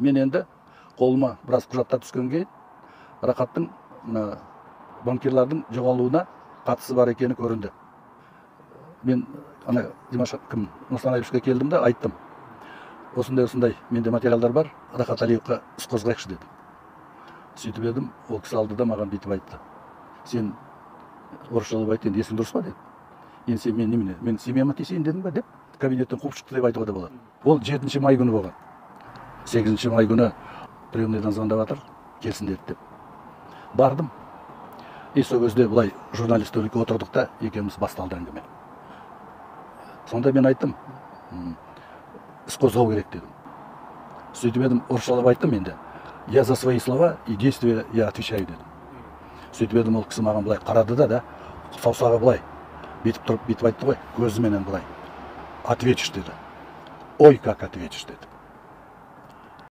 Мен енді қолыма біраз құжаттар түскен кейін Рахаттың банкирлардың жоғалуына қатысы бар екені көрінді. Мен Димаш Нұрсанаевичке келдім де айттым. Осындай менде материалдар бар, Рахат Алиевқа іс қозғайықшы дедім. Сөйтіп едім, ол кісі алды да маған бүйтіп айтты. Сен орысшалап айтты, енді есің дұрыс па деді. Енді сен мен немене, мен семьяма тиісейін дедім ба деп, кабинеттен қуып шықты деп айтуға да болады. Ол 7 май күні болған. 8 май күні приемныйдан звондап жатыр, келсін деді деп. Бардым. И сол кезде былай журналист отырдық та, екеуміз басталды әңгіме. Сонда мен айттым, іс қозғау керек дедім. Сөйтіп едім, орысшалап айттым енді. Я за свои слова и действия я отвечаю дедім. Сөйтіп едім, ол кісі маған былай қарады да, саусағы былай. Бетіп тұрып, бетіп айтты ғой, көзіменен былай. Ответишь деді. Ой, как ответишь деді.